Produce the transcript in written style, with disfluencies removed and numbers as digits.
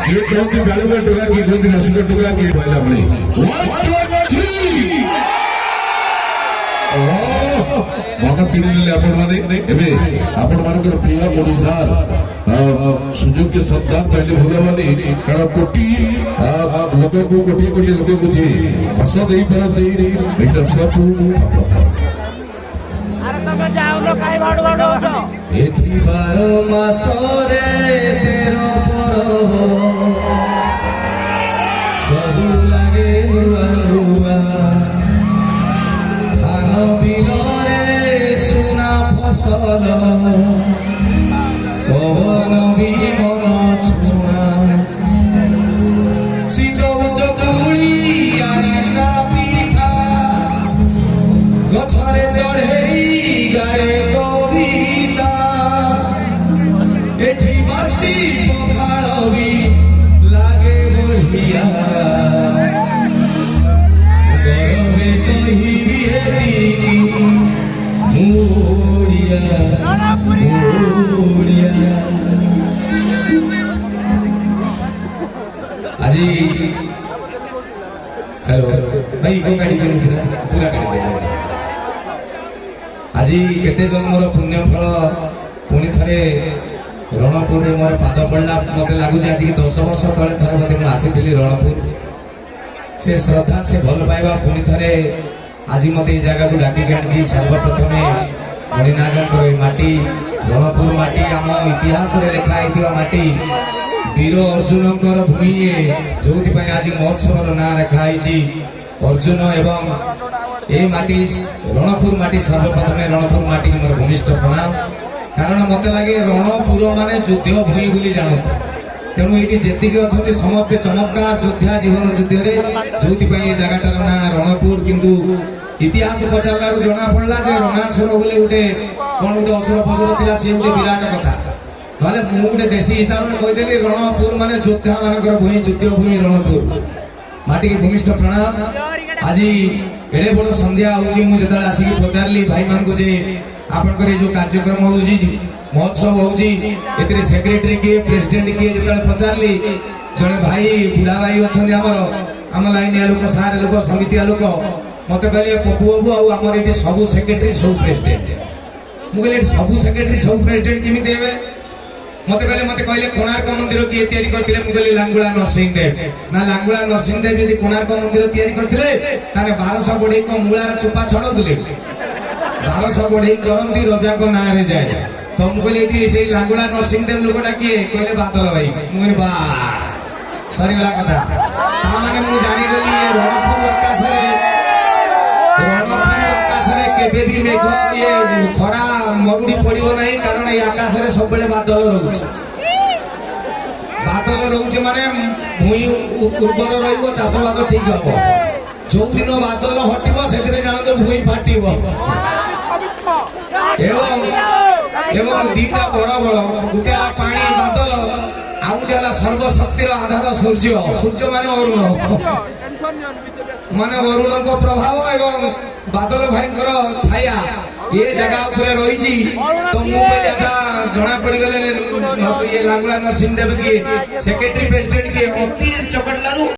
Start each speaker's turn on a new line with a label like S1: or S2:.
S1: ये कहती बालूगा टोका की कहती नसुका टोका की पहला बड़ी 1 2 3 मौका किଣିଲେ आपण माने एबे आपण मानकर प्रिय ओडिसार सुजोग के सत्ता पहले भूलवानी कारण कोटी लोक को कोटी कोटी लोक बुझी हस देई पर देई एटा प्रभु
S2: अरे तमे जाओ लो काई बाड़ बाड़ हो
S3: एठी 12 मास रे 13 परब सब लागे नुआ नुआ धान बिल रे सुना फसल पवन विमन छुआ चितौ चकुली आरिसा पिठा गछरे चढ़ेई गाए कविता एठी बसी पखाड़ भी लागे बढ़िया गरबे कहिबी हेती मोड़िया আজি हेलो भाई को गाड़ी कर पूरा गाड़ी दे আজি केते जन्मर पुण्य फल पुणी थरे रणपुर रे मोर पाद पड़ला मते लागु आज की 10 वर्ष तले थरे मते म आसीथिली रणपुर से श्रद्धा से भल पाइबा पुणी थरे आज मते ए जगह को डाकी काढी सर्वप्रथमे मणिनागंकर माटी रणपुर माटी आम इतिहास रे लेखा आइतिबा माटी वीर अर्जुनकर भूमि जो आज महोत्सव ना रखाई अर्जुन एवं ए माटी रणपुर माटी सर्वप्रथमे रणपुर माटी मोर भूमिष्ठ प्रणाम कारण मत लगे रणपुर माने युद्ध भूमि बोली जान तेणु ये जी अच्छा समस्ते चमत्कार योद्धा जीवन युद्ध जो जगटार ना रणपुर किंतु इतिहास पचार जना पड़ा रणासुर बोले गोटे कौन गोटे असुर फसुर था सी गोटे विराट कथा ना मुझे देशी हिसाब से कहीदेली रणपुर माने योद्धा मान भूमि युद्ध भूमि रणपुर माटी की भूमिष्ठ प्रणाम आज एड़े बड़ संध्या होता आसिक पचारि भाई मान को आपंकर जो कार्यक्रम हो महोत्सव हो सेक्रेटरी किए प्रेसिडेंट किए जो पचारि जड़े भाई बुढ़ा भाई अच्छा आम लाइनिया लोक सारे लोक समितिया लोक मत कहले पपु बाबू आमर ये सब सेक्रेटरी सब प्रेसिडेंट मुझे सब सेक्रेटरी सब प्रेसिडेंट केमी हे मत कहले कोणार्क मंदिर किए तैयारी करथिले मु कहले लांगुला नरसिंह देव ना लांगुला नरसिंह देव यदि कोणार्क मंदिर तैयारी करथिले ताने 1200 बढ़ई को मूलार चुपा छड़ौले 1200 बढ़ई करंती रजा को ना रे जाए तो मु कहले एठी से लांगुला नरसिंह देव लोकटा किए कहले बादल भाई मु कहले बास सरी वाला कथा ता माने मु जानि गली ये रणपुर आकाश रे केबे भी मेघ ये खरा मरुड़ी पड़िबो नहीं कारण ये आकाश रे सब बेले बादल रोचे माने भूमि उर्वर रहिबो चाष बास ठीक हबो जो दिन बादल हटिबो सेदिने जानो तो भूमि फाटिबो एवं दीटा बड़ बड़ गुटे पानी बादल आउ गुटे सर्वशक्तिर आधार सूर्य सूर्य माने वरुण को प्रभाव एवं बादल भाई छाया ये जगह पूरे रही तो मुझे अच्छा जना पड़ गले ये लांगुला नरसिंह देव की सेक्रेटरी प्रेसिडेंट की अति चकटलारू